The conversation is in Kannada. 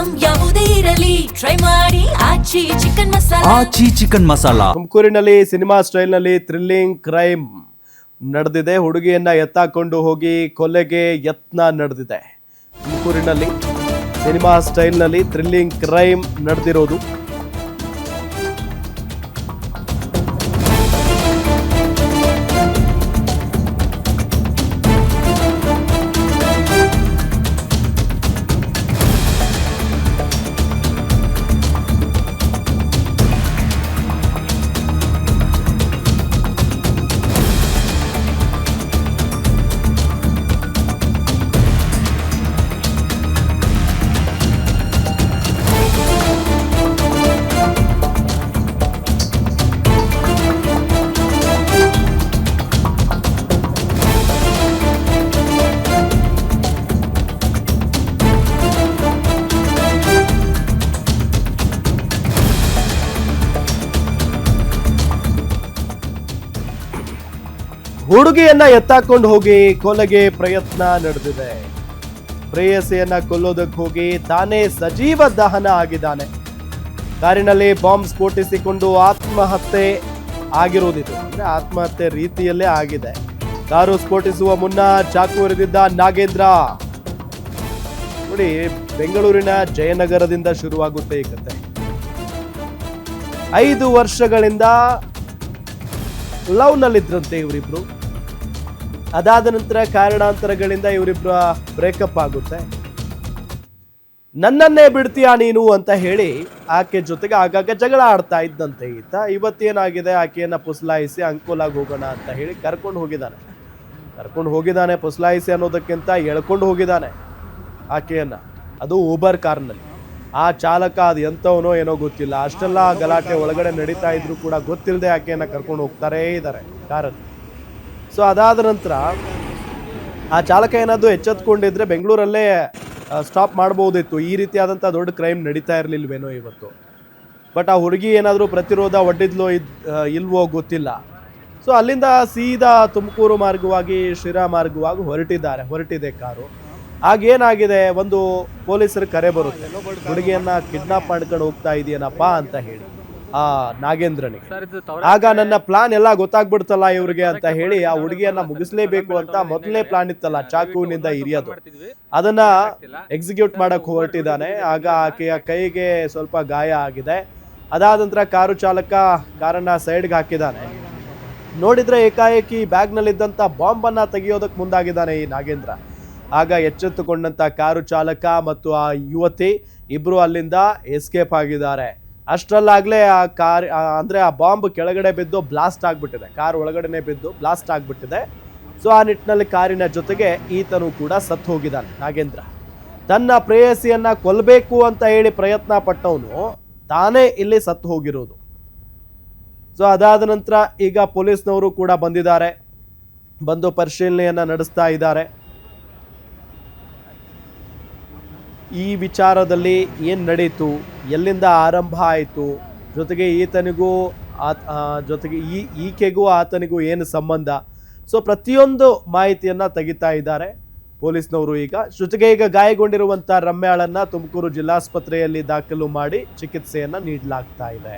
ಐಟಂ ಯಾವುದೇ ಇರಲಿ ಟ್ರೈ ಮಾಡಿ ಆಚಿ ಚಿಕನ್ ಮಸಾಲಾ. ಆಚಿ ಚಿಕನ್ ಮಸಾಲಾ. ತುಮಕೂರಿನಲ್ಲಿ ಸಿನಿಮಾ ಸ್ಟೈಲ್ ನಲ್ಲಿ ಥ್ರಿಲ್ಲಿಂಗ್ ಕ್ರೈಮ್ ನಡೆದಿದೆ. ಹುಡುಗಿಯನ್ನ ಎತ್ತಾಕೊಂಡು ಹೋಗಿ ಕೊಲೆಗೆ ಯತ್ನ ನಡೆದಿದೆ. ತುಮಕೂರಿನಲ್ಲಿ ಸಿನಿಮಾ ಸ್ಟೈಲ್ ನಲ್ಲಿ ಥ್ರಿಲ್ಲಿಂಗ್ ಕ್ರೈಮ್ ನಡೆದಿರೋದು. ಹುಡುಗಿಯನ್ನ ಎತ್ತಾಕೊಂಡು ಹೋಗಿ ಕೊಲೆಗೆ ಪ್ರಯತ್ನ ನಡೆದಿದೆ. ಪ್ರೇಯಸಿಯನ್ನ ಕೊಲ್ಲೋದಕ್ಕೆ ಹೋಗಿ ತಾನೇ ಸಜೀವ ದಹನ ಆಗಿದ್ದಾನೆ. ಕಾರಿನಲ್ಲಿ ಬಾಂಬ್ ಸ್ಫೋಟಿಸಿಕೊಂಡು ಆತ್ಮಹತ್ಯೆ ಆಗಿರೋದಿದು. ಅಂದ್ರೆ ಆತ್ಮಹತ್ಯೆ ರೀತಿಯಲ್ಲೇ ಆಗಿದೆ. ಕಾರು ಸ್ಫೋಟಿಸುವ ಮುನ್ನ ಚಾಕು ಎರೆದಿದ್ದ ನಾಗೇಂದ್ರ. ನೋಡಿ, ಬೆಂಗಳೂರಿನ ಜಯನಗರದಿಂದ ಶುರುವಾಗುತ್ತೆ ಈ ಕತೆ. 5 ವರ್ಷಗಳಿಂದ ಲವ್ ನಲ್ಲಿದ್ರಂತೆ ಇವರಿಬ್ರು. ಅದಾದ ನಂತರ ಕಾರಣಾಂತರಗಳಿಂದ ಇವರಿಬ್ರ ಬ್ರೇಕಪ್ ಆಗುತ್ತೆ. ನನ್ನನ್ನೇ ಬಿಡ್ತೀಯಾ ನೀನು ಅಂತ ಹೇಳಿ ಆಕೆ ಜೊತೆಗೆ ಆಗಾಗ ಜಗಳ ಆಡ್ತಾ ಇದ್ದಂತೆ ಈತ. ಇವತ್ತೇನಾಗಿದೆ, ಆಕೆಯನ್ನ ಪುಸ್ಲಾಯಿಸಿ ಅಂಕೋಲಾಗಿ ಹೋಗೋಣ ಅಂತ ಹೇಳಿ ಕರ್ಕೊಂಡು ಹೋಗಿದ್ದಾನೆ. ಪುಸ್ಲಾಯಿಸಿ ಅನ್ನೋದಕ್ಕಿಂತ ಎಳ್ಕೊಂಡು ಹೋಗಿದ್ದಾನೆ ಆಕೆಯನ್ನ. ಅದು ಊಬರ್ ಕಾರ್ನಲ್ಲಿ. ಆ ಚಾಲಕ ಅದು ಎಂಥವನೋ ಏನೋ ಗೊತ್ತಿಲ್ಲ. ಅಷ್ಟೆಲ್ಲ ಗಲಾಟೆ ಒಳಗಡೆ ನಡೀತಾ ಇದ್ರು ಕೂಡ ಗೊತ್ತಿಲ್ಲದೆ ಆಕೆಯನ್ನ ಕರ್ಕೊಂಡು ಹೋಗ್ತಾರೇ ಇದ್ದಾರೆ ಕಾರಲ್ಲಿ. ಸೊ ಅದಾದ ನಂತರ ಆ ಚಾಲಕ ಏನಾದ್ರು ಎಚ್ಚೆತ್ಕೊಂಡಿದ್ರೆ ಬೆಂಗಳೂರಲ್ಲೇ ಸ್ಟಾಪ್ ಮಾಡ್ಬೋದಿತ್ತು. ಈ ರೀತಿಯಾದಂಥ ದೊಡ್ಡ ಕ್ರೈಮ್ ನಡೀತಾ ಇರಲಿಲ್ವೇನೋ ಇವತ್ತು. ಬಟ್ ಆ ಹುಡುಗಿ ಏನಾದರೂ ಪ್ರತಿರೋಧ ಒಡ್ಡಿದ್ಲೋ ಇಲ್ವೋ ಗೊತ್ತಿಲ್ಲ. ಸೊ ಅಲ್ಲಿಂದ ಸೀದಾ ತುಮಕೂರು ಮಾರ್ಗವಾಗಿ ಶಿರಾ ಮಾರ್ಗವಾಗಿ ಹೊರಟಿದೆ ಕಾರು. ಆಗೇನಾಗಿದೆ, ಒಂದು ಪೊಲೀಸರ ಕರೆ ಬರುತ್ತೆ. ಹುಡುಗಿಯನ್ನ ಕಿಡ್ನಾಪ್ ಮಾಡ್ಕೊಂಡು ಹೋಗ್ತಾ ಇದೆಯೇನಪ್ಪ ಅಂತ ಹೇಳಿ ಆ ನಾಗೇಂದ್ರನಿಗೆ. ಆಗ ನನ್ನ ಪ್ಲಾನ್ ಎಲ್ಲ ಗೊತ್ತಾಗ್ಬಿಡ್ತಲ್ಲ ಇವ್ರಿಗೆ ಅಂತ ಹೇಳಿ ಆ ಹುಡುಗಿಯನ್ನ ಮುಗಿಸ್ಲೇಬೇಕು ಅಂತ ಮೊದಲನೇ ಪ್ಲಾನ್ ಇತ್ತಲ್ಲ, ಚಾಕುವಿನಿಂದ ಇರಿಯೋದು, ಅದನ್ನ ಎಕ್ಸಿಕ್ಯೂಟ್ ಮಾಡಕ್ ಹೊರಟಿದ್ದಾನೆ. ಆಗ ಆಕೆಯ ಕೈಗೆ ಸ್ವಲ್ಪ ಗಾಯ ಆಗಿದೆ. ಅದಾದ ನಂತರ ಕಾರು ಚಾಲಕ ಕಾರನ್ನ ಸೈಡ್ಗೆ ಹಾಕಿದ್ದಾನೆ. ನೋಡಿದ್ರೆ ಏಕಾಏಕಿ ಬ್ಯಾಗ್ನಲ್ಲಿದ್ದಂಥ ಬಾಂಬನ್ನ ತೆಗೆಯೋದಕ್ಕೆ ಮುಂದಾಗಿದ್ದಾನೆ ಈ ನಾಗೇಂದ್ರ. ಆಗ ಎಚ್ಚೆತ್ತುಕೊಂಡಂತ ಕಾರು ಚಾಲಕ ಮತ್ತು ಆ ಯುವತಿ ಇಬ್ರು ಅಲ್ಲಿಂದ ಎಸ್ಕೇಪ್ ಆಗಿದ್ದಾರೆ. ಅಷ್ಟರಲ್ಲಾಗ್ಲೇ ಆ ಬಾಂಬ್ ಕೆಳಗಡೆ ಬಿದ್ದು ಬ್ಲಾಸ್ಟ್ ಆಗ್ಬಿಟ್ಟಿದೆ. ಕಾರ್ ಒಳಗಡೆನೆ ಬಿದ್ದು ಬ್ಲಾಸ್ಟ್ ಆಗ್ಬಿಟ್ಟಿದೆ. ಸೊ ಆ ನಿಟ್ಟಿನಲ್ಲಿ ಕಾರಿನ ಜೊತೆಗೆ ಈತನು ಕೂಡ ಸತ್ತು ಹೋಗಿದ್ದಾನೆ ನಾಗೇಂದ್ರ. ತನ್ನ ಪ್ರೇಯಸಿಯನ್ನ ಕೊಲ್ಲಬೇಕು ಅಂತ ಹೇಳಿ ಪ್ರಯತ್ನ ಪಟ್ಟವನು ತಾನೇ ಇಲ್ಲಿ ಸತ್ತು ಹೋಗಿರೋದು. ಸೊ ಅದಾದ ನಂತರ ಈಗ ಪೊಲೀಸ್ನವರು ಕೂಡ ಬಂದು ಪರಿಶೀಲನೆಯನ್ನ ನಡೆಸ್ತಾ ಇದ್ದಾರೆ. ಈ ವಿಚಾರದಲ್ಲಿ ಏನು ನಡೀತು, ಎಲ್ಲಿಂದ ಆರಂಭ ಆಯಿತು, ಜೊತೆಗೆ ಈಕೆಗೂ ಆತನಿಗೂ ಏನು ಸಂಬಂಧ, ಸೊ ಪ್ರತಿಯೊಂದು ಮಾಹಿತಿಯನ್ನು ತೆಗಿತಾ ಇದ್ದಾರೆ ಪೊಲೀಸ್ನವರು. ಜೊತೆಗೆ ಈಗ ಗಾಯಗೊಂಡಿರುವಂಥ ರಮ್ಯಾಳನ್ನ ತುಮಕೂರು ಜಿಲ್ಲಾಸ್ಪತ್ರೆಯಲ್ಲಿ ದಾಖಲು ಮಾಡಿ ಚಿಕಿತ್ಸೆಯನ್ನು ನೀಡಲಾಗ್ತಾ ಇದೆ.